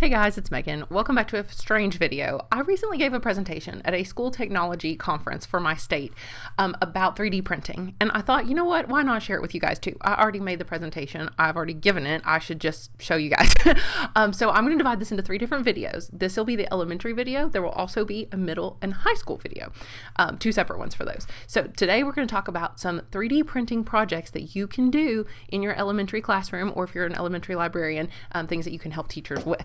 Hey guys, it's Megan. Welcome back to a strange video. I recently gave a presentation at a school technology conference for my state about 3D printing. And I thought, you know what, why not share it with you guys too? I already made the presentation. I've already given it. I should just show you guys. So I'm going to divide this into 3 different videos. This will be the elementary video. There will also be a middle and high school video, 2 separate ones for those. So today we're going to talk about some 3D printing projects that you can do in your elementary classroom, or if you're an elementary librarian, things that you can help teachers with.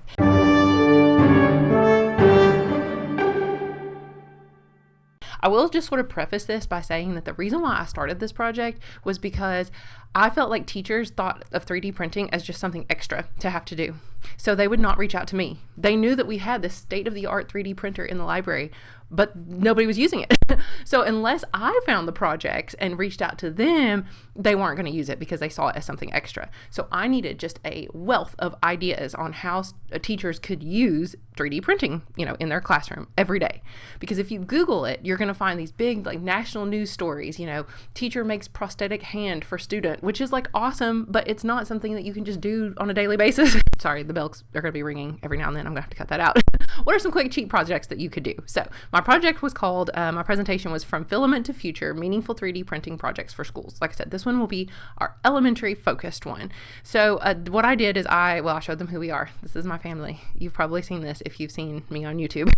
I will just sort of preface this by saying that the reason why I started this project was because I felt like teachers thought of 3D printing as just something extra to have to do. So they would not reach out to me. They knew that we had this state-of-the-art 3D printer in the library, but nobody was using it. So unless I found the projects and reached out to them, they weren't going to use it because they saw it as something extra. So I needed just a wealth of ideas on how teachers could use 3D printing, in their classroom every day. Because if you Google it, you're going to find these big national news stories, teacher makes prosthetic hand for student, which is awesome, but it's not something that you can just do on a daily basis. Sorry, the bells are going to be ringing every now and then. I'm going to have to cut that out. What are some quick, cheap projects that you could do? So my project was called, my presentation was From Filament to Future, Meaningful 3D Printing Projects for Schools. Like I said, this one will be our elementary focused one. So what I did is I showed them who we are. This is my family. You've probably seen this if you've seen me on YouTube.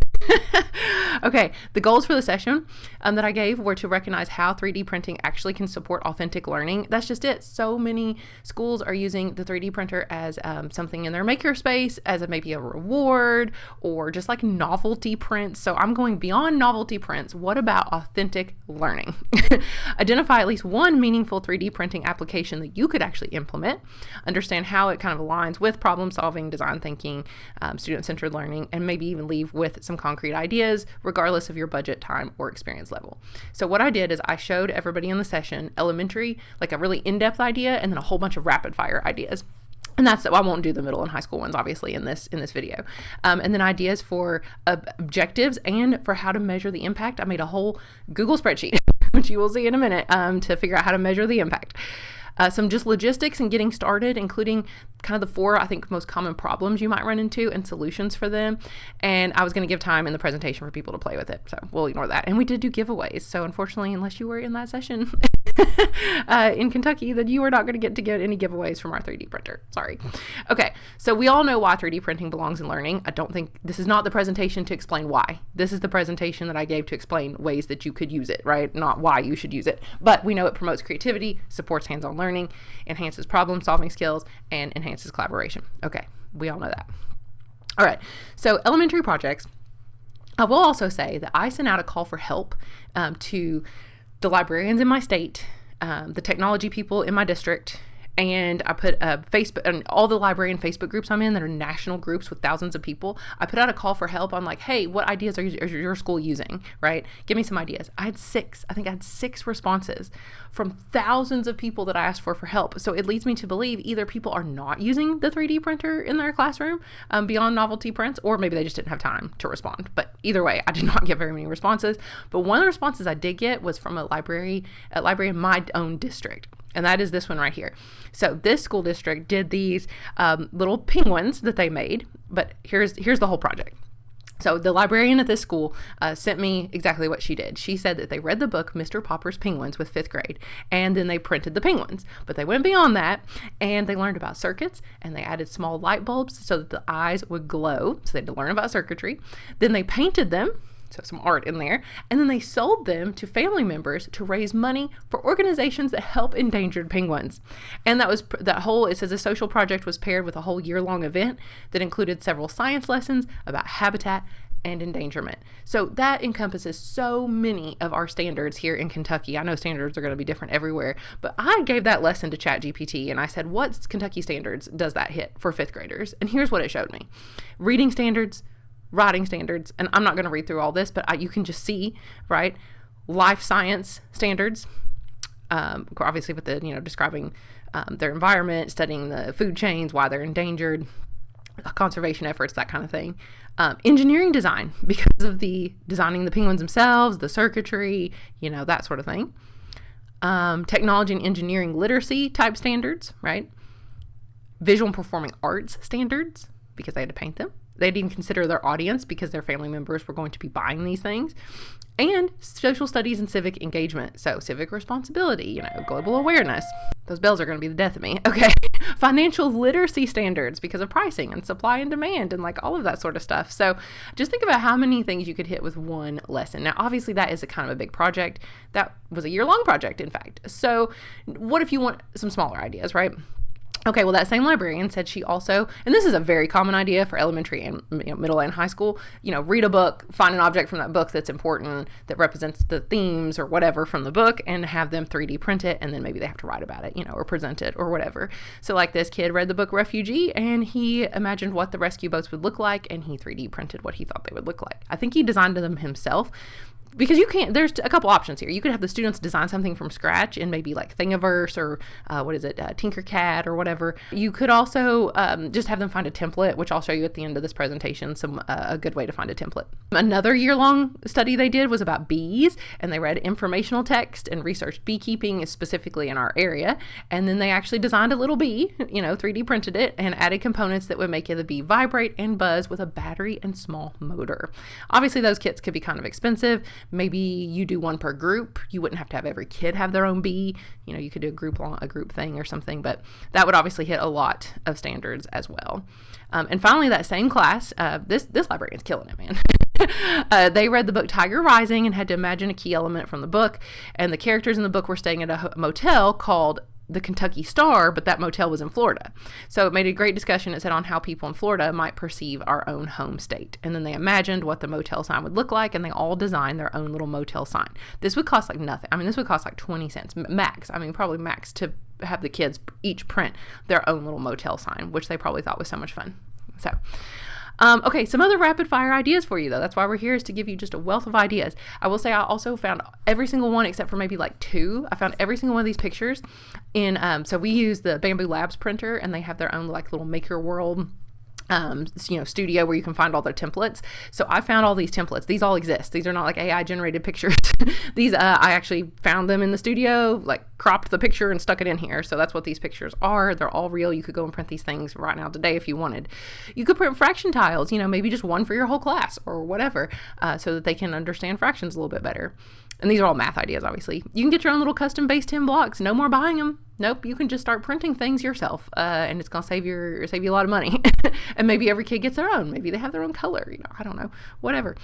Okay, the goals for the session that I gave were to recognize how 3D printing actually can support authentic learning. That's just it. So many schools are using the 3D printer as something in their makerspace, as maybe a reward, or just like novelty prints. So I'm going beyond novelty prints. What about authentic learning? Identify at least one meaningful 3D printing application that you could actually implement. Understand how it kind of aligns with problem solving, design thinking, student-centered learning, and maybe even leave with some concrete ideas, regardless of your budget, time, or experience level. So what I did is I showed everybody in the session elementary, like a really in-depth idea, and then a whole bunch of rapid-fire ideas. And I won't do the middle and high school ones, obviously, in this video. And then ideas for objectives and for how to measure the impact. I made a whole Google spreadsheet, which you will see in a minute, to figure out how to measure the impact. Some just logistics and getting started, including kind of the 4, I think, most common problems you might run into and solutions for them. And I was going to give time in the presentation for people to play with it. So we'll ignore that. And we did do giveaways. So unfortunately, unless you were in that session in Kentucky, then you are not going to get any giveaways from our 3D printer. Sorry. Okay. So we all know why 3D printing belongs in learning. I don't think this is not the presentation to explain why. This is the presentation that I gave to explain ways that you could use it, right? Not why you should use it. But we know it promotes creativity, supports hands-on learning, enhances problem-solving skills, and enhances collaboration. Okay, we all know that. All right, so elementary projects. I will also say that I sent out a call for help to the librarians in my state, the technology people in my district, and I put a Facebook, and all the librarian Facebook groups I'm in that are national groups with thousands of people. I put out a call for help on hey, what ideas are your school using, right? Give me some ideas. I had 6 responses from thousands of people that I asked for help. So it leads me to believe either people are not using the 3D printer in their classroom beyond novelty prints, or maybe they just didn't have time to respond. But either way, I did not get very many responses. But one of the responses I did get was from a library in my own district. And that is this one right here. So this school district did these little penguins that they made, but here's the whole project. So the librarian at this school sent me exactly what she did. She said that they read the book, Mr. Popper's Penguins, with 5th grade, and then they printed the penguins. But they went beyond that, and they learned about circuits, and they added small light bulbs so that the eyes would glow. So they had to learn about circuitry. Then they painted them. So some art in there, and then they sold them to family members to raise money for organizations that help endangered penguins. And it says a social project was paired with a whole year-long event that included several science lessons about habitat and endangerment. So that encompasses so many of our standards here in Kentucky. I know standards are going to be different everywhere, but I gave that lesson to ChatGPT and I said, what Kentucky standards does that hit for 5th graders? And here's what it showed me. Reading standards, writing standards, and I'm not going to read through all this, but you can just see, right? Life science standards, obviously with the, describing their environment, studying the food chains, why they're endangered, conservation efforts, that kind of thing. Engineering design, because of the designing the penguins themselves, the circuitry, that sort of thing. Technology and engineering literacy type standards, right? Visual and performing arts standards, because they had to paint them. They didn't even consider their audience because their family members were going to be buying these things. And social studies and civic engagement. So civic responsibility, global awareness. Those bells are going to be the death of me. Okay. Financial literacy standards because of pricing and supply and demand and all of that sort of stuff. So just think about how many things you could hit with one lesson. Now, obviously that is a kind of a big project. That was a year-long project, in fact. So what if you want some smaller ideas, right? Okay, well, that same librarian said she also, and this is a very common idea for elementary and middle and high school, read a book, find an object from that book that's important, that represents the themes or whatever from the book, and have them 3D print it, and then maybe they have to write about it, or present it or whatever. So this kid read the book Refugee, and he imagined what the rescue boats would look like, and he 3D printed what he thought they would look like. I think he designed them himself. Because there's a couple options here. You could have the students design something from scratch in maybe Thingiverse or Tinkercad or whatever. You could also just have them find a template, which I'll show you at the end of this presentation, a good way to find a template. Another year-long study they did was about bees, and they read informational text and researched beekeeping specifically in our area. And then they actually designed a little bee, 3D printed it, and added components that would make the bee vibrate and buzz with a battery and small motor. Obviously, those kits could be kind of expensive. Maybe you do one per group. You wouldn't have to have every kid have their own bee. You could do a group thing or something, but that would obviously hit a lot of standards as well. And finally, that same class, this librarian's killing it, man. They read the book Tiger Rising and had to imagine a key element from the book. And the characters in the book were staying at a motel called the Kentucky Star, but that motel was in Florida. So it made a great discussion, it said, on how people in Florida might perceive our own home state. And then they imagined what the motel sign would look like, and they all designed their own little motel sign. This would cost nothing. This would cost 20 cents max. Probably max to have the kids each print their own little motel sign, which they probably thought was so much fun. So okay, some other rapid fire ideas for you though. That's why we're here, is to give you just a wealth of ideas. I will say I also found every single one except for maybe 2. I found every single one of these pictures in, so we use the Bamboo Labs printer, and they have their own little Maker World studio where you can find all their templates. So I found all these templates. These all exist. These are not AI generated pictures. These, I actually found them in the studio, cropped the picture and stuck it in here. So that's what these pictures are. They're all real. You could go and print these things right now today if you wanted. You could print fraction tiles, maybe just one for your whole class or whatever, so that they can understand fractions a little bit better. And these are all math ideas, obviously. You can get your own little custom base 10 blocks. No more buying them. Nope, you can just start printing things yourself, and it's going to save you a lot of money. And maybe every kid gets their own. Maybe they have their own color. I don't know. Whatever.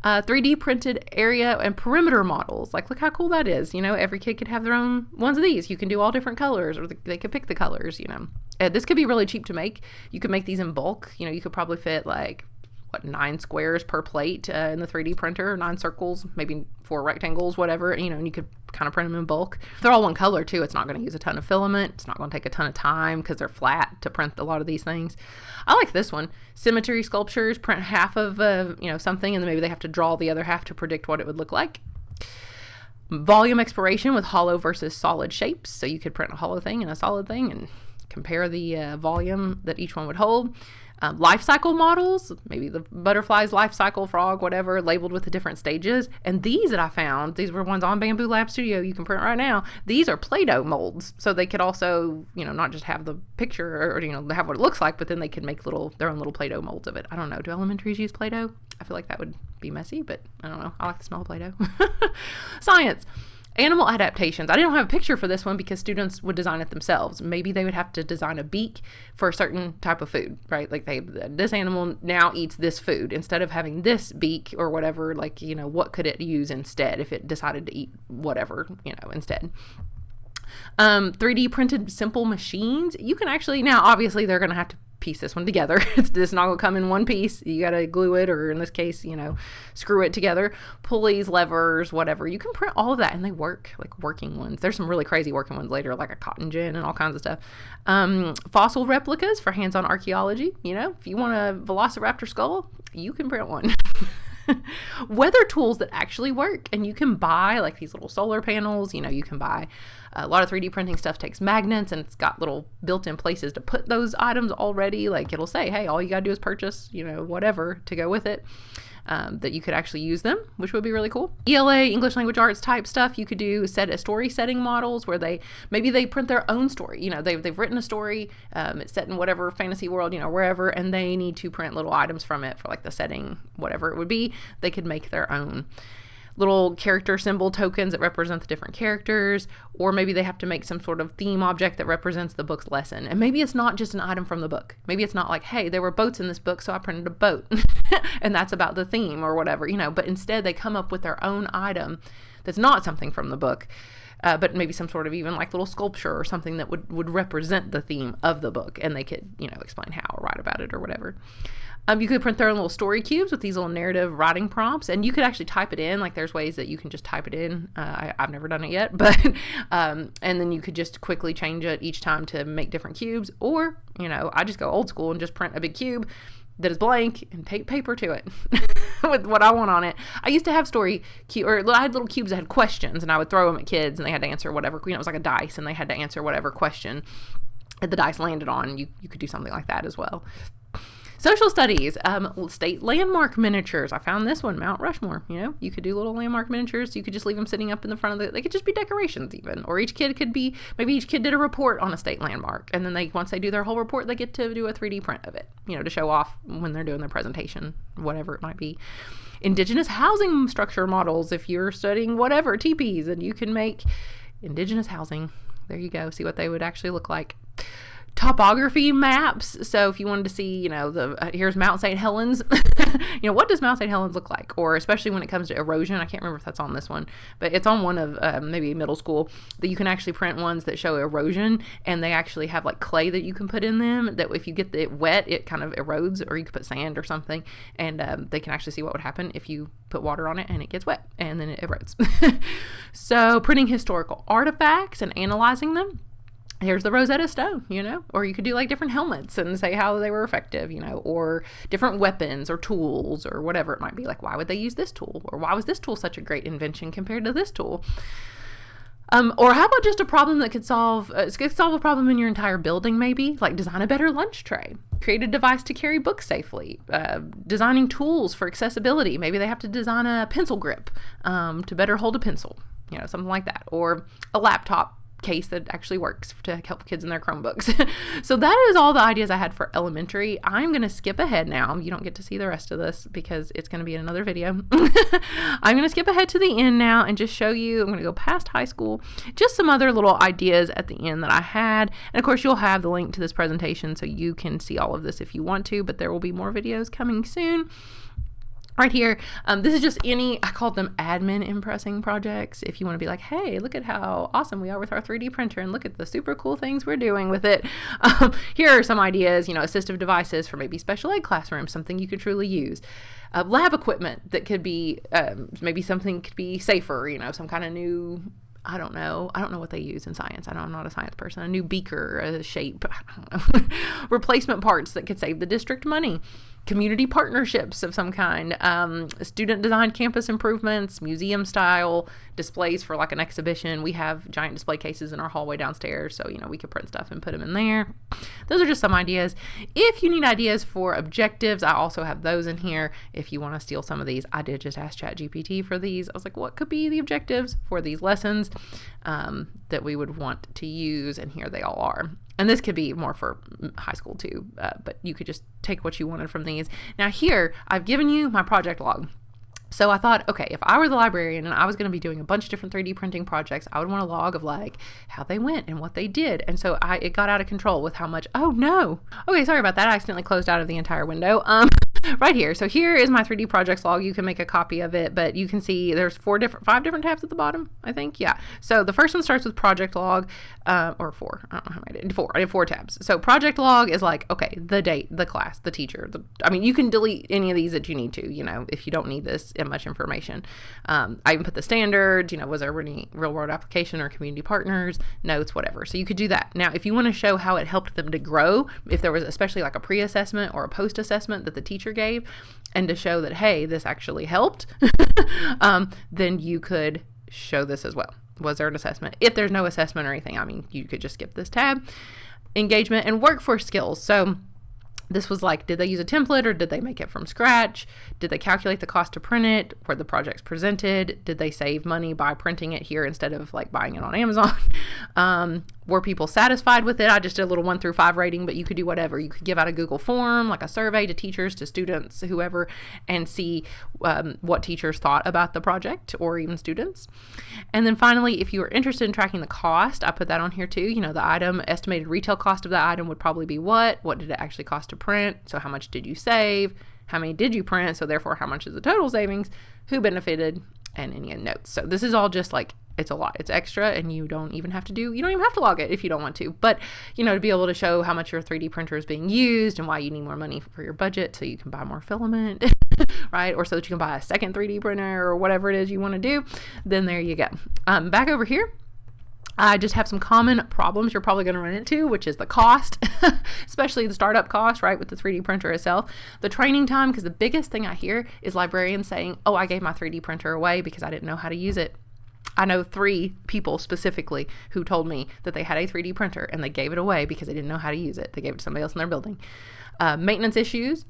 3D printed area and perimeter models. Look how cool that is. Every kid could have their own ones of these. You can do all different colors, or they could pick the colors. This could be really cheap to make. You could make these in bulk. You could probably fit 9 squares per plate in the 3D printer, 9 circles, maybe 4 rectangles, whatever, and you could kind of print them in bulk. They're all one color too. It's not going to use a ton of filament. It's not going to take a ton of time because they're flat to print a lot of these things. I like this one. Symmetry sculptures, print half of something, and then maybe they have to draw the other half to predict what it would look like. Volume exploration with hollow versus solid shapes. So you could print a hollow thing and a solid thing and compare the volume that each one would hold. Life cycle models, maybe the butterfly's life cycle, frog, whatever, labeled with the different stages. And these that I found, these were ones on Bamboo Lab Studio you can print right now. These are Play-Doh molds. So they could also, not just have the picture or have what it looks like, but then they could make their own little Play-Doh molds of it. I don't know. Do elementaries use Play-Doh? I feel like that would be messy, but I don't know. I like the smell of Play-Doh. Science. Animal adaptations. I didn't have a picture for this one because students would design it themselves. Maybe they would have to design a beak for a certain type of food, right? This animal now eats this food instead of having this beak or whatever, what could it use instead if it decided to eat whatever, instead. 3D printed simple machines. You can actually, now obviously they're going to have to piece this one together. It's not going to come in one piece. You got to glue it, or in this case, screw it together. Pulleys, levers, whatever. You can print all of that, and they work, working ones. There's some really crazy working ones later, like a cotton gin and all kinds of stuff. Fossil replicas for hands-on archaeology. If you want a velociraptor skull, you can print one. Weather tools that actually work, and you can buy these little solar panels. You can buy a lot of 3D printing stuff takes magnets, and it's got little built-in places to put those items already. It'll say, hey, all you gotta do is purchase whatever to go with it. that you could actually use them, which would be really cool. ELA, English Language Arts type stuff, you could do story setting models where maybe they print their own story. They've written a story, it's set in whatever fantasy world, wherever, and they need to print little items from it for like the setting, whatever it would be. They could make their own little character symbol tokens that represent the different characters, or maybe they have to make some sort of theme object that represents the book's lesson. And maybe it's not just an item from the book. Maybe it's not like, hey, there were boats in this book, so I printed a boat and that's about the theme or whatever, but instead they come up with their own item that's not something from the book, but maybe some sort of even like little sculpture or something that would represent the theme of the book, and they could, explain how or write about it or whatever. You could print their own little story cubes with these little narrative writing prompts, and you could actually type it in. Like there's ways that you can just type it in. I've never done it yet, but and then you could just quickly change it each time to make different cubes. Or, I just go old school and just print a big cube that is blank and tape paper to it with what I want on it. I used to have I had little cubes that had questions, and I would throw them at kids and they had to answer whatever, it was like a dice and they had to answer whatever question that the dice landed on. You could do something like that as well. Social studies, state landmark miniatures. I found this one, Mount Rushmore. You could do little landmark miniatures. You could just leave them sitting up in the front of they could just be decorations even. Or maybe each kid did a report on a state landmark. And then once they do their whole report, they get to do a 3D print of it, to show off when they're doing their presentation, whatever it might be. Indigenous housing structure models. If you're studying whatever, teepees, and you can make indigenous housing. There you go. See what they would actually look like. Topography maps. So if you wanted to see, here's Mount St. Helens, what does Mount St. Helens look like? Or especially when it comes to erosion, I can't remember if that's on this one, but it's on one of maybe middle school, that you can actually print ones that show erosion, and they actually have like clay that you can put in them that if you get it wet, it kind of erodes, or you could put sand or something, and they can actually see what would happen if you put water on it and it gets wet and then it erodes. So printing historical artifacts and analyzing them. Here's the Rosetta Stone, or you could do like different helmets and say how they were effective, or different weapons or tools or whatever it might be. Like, why would they use this tool? Or why was this tool such a great invention compared to this tool? Or how about just a problem that could solve a problem in your entire building, maybe? Like design a better lunch tray, create a device to carry books safely, designing tools for accessibility. Maybe they have to design a pencil grip to better hold a pencil, something like that. Or a laptop case that actually works to help kids in their Chromebooks. So that is all the ideas I had for elementary. I'm going to skip ahead now. You don't get to see the rest of this because it's going to be in another video. I'm going to skip ahead to the end now and just show you, I'm going to go past high school, just some other little ideas at the end that I had. And of course, you'll have the link to this presentation so you can see all of this if you want to, but there will be more videos coming soon. Right here, this is just I called them admin impressing projects. If you want to be like, hey, look at how awesome we are with our 3D printer and look at the super cool things we're doing with it. Here are some ideas, assistive devices for maybe special ed classrooms, something you could truly use. Lab equipment that could be, maybe something could be safer, some kind of new, I don't know what they use in science. I'm not a science person. A new beaker, a shape, I don't know. Replacement parts that could save the district money. Community partnerships of some kind, student designed campus improvements, museum style displays for like an exhibition. We have giant display cases in our hallway downstairs, so we could print stuff and put them in there. Those are just some ideas. If you need ideas for objectives, I also have those in here. If you want to steal some of these, I did just ask ChatGPT for these. I was like, what could be the objectives for these lessons that we would want to use, and here they all are. And this could be more for high school too, but you could just take what you wanted from these. Now here, I've given you my project log. So I thought, okay, if I were the librarian and I was going to be doing a bunch of different 3D printing projects, I would want a log of like how they went and what they did. And so it got out of control with how much, oh no. Okay, sorry about that. I accidentally closed out of the entire window. Right here. So here is my 3D projects log. You can make a copy of it, but you can see there's 5 different tabs at the bottom, I think. Yeah. So the first one starts with project log, or 4. I don't know how I did 4. I did 4 tabs. So project log is like, okay, the date, the class, the teacher. You can delete any of these that you need to, if you don't need this much information. I even put the standards, was there any real world application or community partners, notes, whatever. So you could do that. Now, if you want to show how it helped them to grow, if there was especially like a pre-assessment or a post-assessment that the teacher gave, and to show that, hey, this actually helped, then you could show this as well. Was there an assessment? If there's no assessment or anything, you could just skip this tab. Engagement and workforce skills. So This was like, did they use a template or did they make it from scratch? Did they calculate the cost to print it? Were the projects presented? Did they save money by printing it here instead of like buying it on Amazon? Were people satisfied with it? I just did a little 1 through 5 rating, but you could do whatever. You could give out a Google form, like a survey to teachers, to students, whoever, and see what teachers thought about the project, or even students. And then finally, if you are interested in tracking the cost, I put that on here too. You know, the item, estimated retail cost of the item would probably be what did it actually cost to print? So how much did you save? How many did you print? So therefore, how much is the total savings? Who benefited? And any notes. So this is all just like, it's a lot. It's extra, and you don't even have to log it if you don't want to. But, you know, to be able to show how much your 3D printer is being used and why you need more money for your budget so you can buy more filament, right? Or so that you can buy a second 3D printer or whatever it is you want to do, then there you go. Back over here, I just have some common problems you're probably going to run into, which is the cost, especially the startup cost, right, with the 3D printer itself. The training time, because the biggest thing I hear is librarians saying, oh, I gave my 3D printer away because I didn't know how to use it. I know 3 people specifically who told me that they had a 3D printer and they gave it away because they didn't know how to use it. They gave it to somebody else in their building. Maintenance issues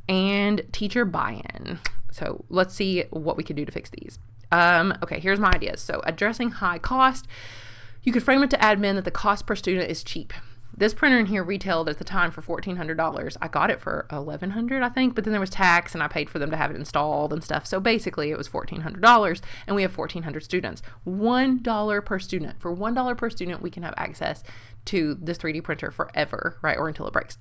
and teacher buy-in. So let's see what we could do to fix these. Okay, here's my ideas. So addressing high cost, you could frame it to admin that the cost per student is cheap. This printer in here retailed at the time for $1,400. I got it for $1,100, I think, but then there was tax and I paid for them to have it installed and stuff. So basically it was $1,400, and we have 1,400 students. $1 per student. For $1 per student, we can have access to this 3D printer forever, right? Or until it breaks.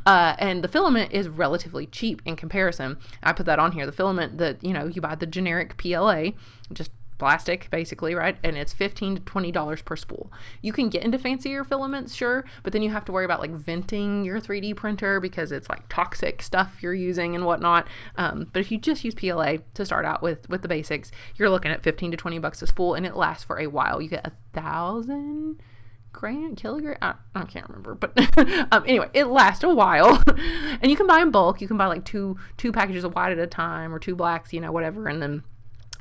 And the filament is relatively cheap in comparison. I put that on here. The filament that, you know, you buy the generic PLA, just plastic basically, right? And it's $15 to $20 per spool. You can get into fancier filaments, sure, but then you have to worry about like venting your 3D printer because it's like toxic stuff you're using and whatnot. But if you just use PLA to start out with the basics, you're looking at $15 to $20 a spool, and it lasts for a while. You get 1,000 kilogram, I can't remember, but anyway, it lasts a while. And you can buy in bulk. You can buy like two packages of white at a time, or 2 blacks, you know, whatever, and then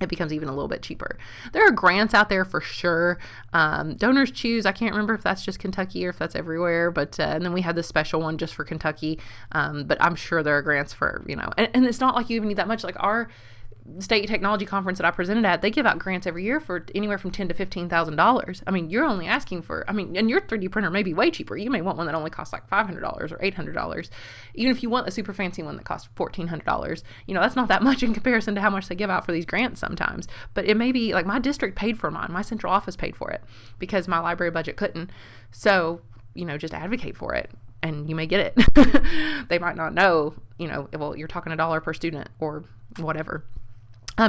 it becomes even a little bit cheaper. There are grants out there for sure. Donors Choose, I can't remember if that's just Kentucky or if that's everywhere, but and then we had this special one just for Kentucky, but I'm sure there are grants for, you know, and it's not like you even need that much. Like our state technology conference that I presented at, they give out grants every year for anywhere from $10,000 to $15,000. I mean, you're only asking for, and your 3D printer may be way cheaper. You may want one that only costs like $500 or $800. Even if you want a super fancy one that costs $1,400, you know, that's not that much in comparison to how much they give out for these grants sometimes. But it may be like my district paid for mine. My central office paid for it because my library budget couldn't. So, you know, just advocate for it and you may get it. They might not know, you know, well, you're talking $1 per student or whatever.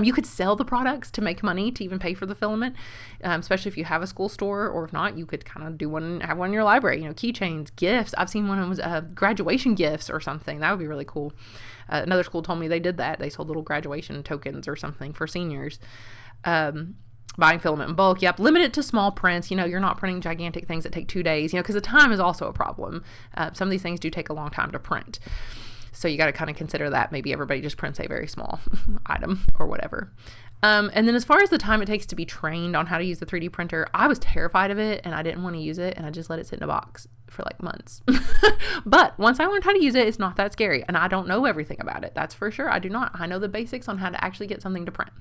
You could sell the products to make money to even pay for the filament, especially if you have a school store, or if not, you could kind of have one in your library, you know, keychains, gifts. I've seen one that was graduation gifts or something. That would be really cool. Another school told me they did that. They sold little graduation tokens or something for seniors. Buying filament in bulk. Yep. Limit it to small prints. You know, you're not printing gigantic things that take 2 days, you know, because the time is also a problem. Some of these things do take a long time to print. So you got to kind of consider that. Maybe everybody just prints a very small item or whatever. And then as far as the time it takes to be trained on how to use the 3D printer, I was terrified of it and I didn't want to use it, and I just let it sit in a box for like months. But once I learned how to use it, it's not that scary. And I don't know everything about it. That's for sure. I do not. I know the basics on how to actually get something to print.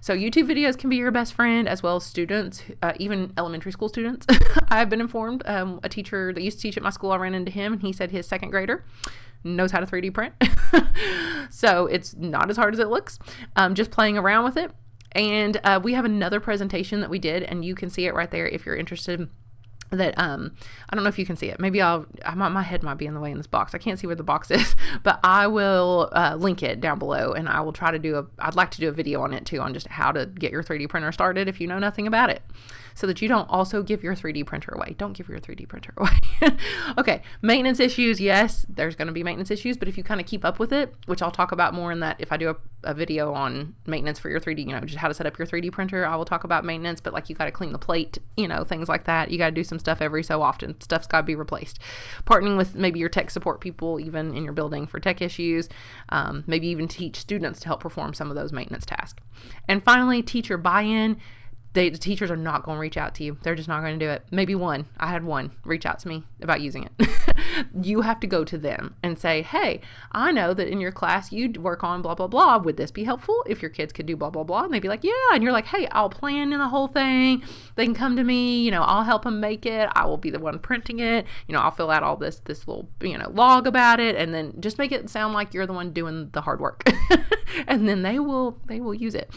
So YouTube videos can be your best friend, as well as students, even elementary school students. I've been informed, a teacher that used to teach at my school, I ran into him and he said his second grader knows how to 3D print. So it's not as hard as it looks, just playing around with it. And we have another presentation that we did, and you can see it right there if you're interested. That I don't know if you can see it. Maybe my head might be in the way in this box. I can't see where the box is, but I will link it down below, and I will try to I'd like to do a video on it too, on just how to get your 3D printer started if you know nothing about it, so that you don't also give your 3D printer away. Don't give your 3D printer away. Okay, maintenance issues. Yes, there's going to be maintenance issues, but if you kind of keep up with it, which I'll talk about more in that if I do a video on maintenance for your 3D, you know, just how to set up your 3D printer, I will talk about maintenance, but like you got to clean the plate, you know, things like that. You got to do some stuff every so often. Stuff's got to be replaced. Partnering with maybe your tech support people, even in your building, for tech issues, maybe even teach students to help perform some of those maintenance tasks. And finally, teacher buy-in. the teachers are not going to reach out to you. They're just not going to do it. Maybe one. I had one reach out to me about using it. You have to go to them and say, hey, I know that in your class you work on blah, blah, blah. Would this be helpful if your kids could do blah, blah, blah? And they'd be like, yeah. And you're like, hey, I'll plan in the whole thing. They can come to me. I'll help them make it. I will be the one printing it. I'll fill out all this little, log about it. And then just make it sound like you're the one doing the hard work. And then they will use it.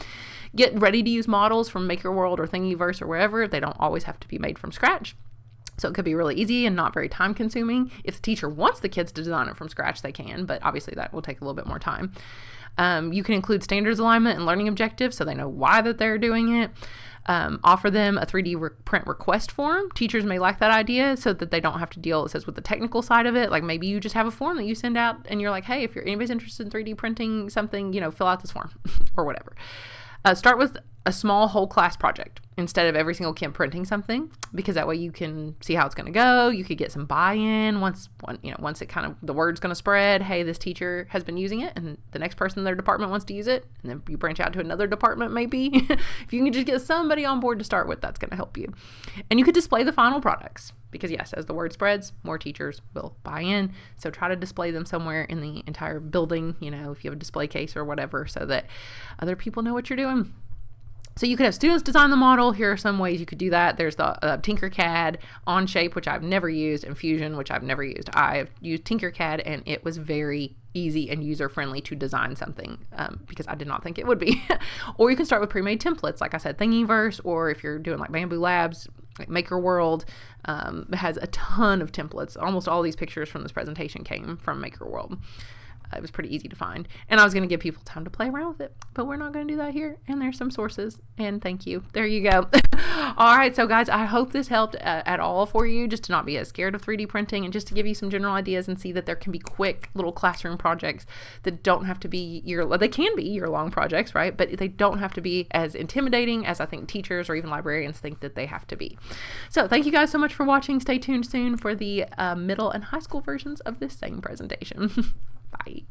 Get ready to use models from MakerWorld or Thingiverse or wherever. They don't always have to be made from scratch. So it could be really easy and not very time consuming. If the teacher wants the kids to design it from scratch, they can, but obviously that will take a little bit more time. You can include standards alignment and learning objectives so they know why that they're doing it. Offer them a 3D print request form. Teachers may like that idea so that they don't have to deal, it says, with the technical side of it. Like maybe you just have a form that you send out and you're like, hey, if anybody's interested in 3D printing something, fill out this form or whatever. Start with a small whole class project instead of every single kid printing something, because that way you can see how it's going to go. You could get some buy-in once it kind of, the word's going to spread. Hey, this teacher has been using it and the next person in their department wants to use it. And then you branch out to another department maybe. If you can just get somebody on board to start with, that's going to help you. And you could display the final products because yes, as the word spreads, more teachers will buy in. So try to display them somewhere in the entire building, if you have a display case or whatever, so that other people know what you're doing. So you could have students design the model. Here are some ways you could do that. There's the Tinkercad, Onshape, which I've never used, and Fusion, which I've never used. I've used Tinkercad, and it was very easy and user-friendly to design something because I did not think it would be. Or you can start with pre-made templates, like I said, Thingiverse, or if you're doing like Bamboo Labs, like MakerWorld has a ton of templates. Almost all these pictures from this presentation came from MakerWorld. It was pretty easy to find. And I was going to give people time to play around with it, but we're not going to do that here. And there's some sources. And thank you. There you go. All right. So guys, I hope this helped at all for you, just to not be as scared of 3D printing and just to give you some general ideas and see that there can be quick little classroom projects that don't have to be they can be year-long projects, right? But they don't have to be as intimidating as I think teachers or even librarians think that they have to be. So thank you guys so much for watching. Stay tuned soon for the middle and high school versions of this same presentation. Bye.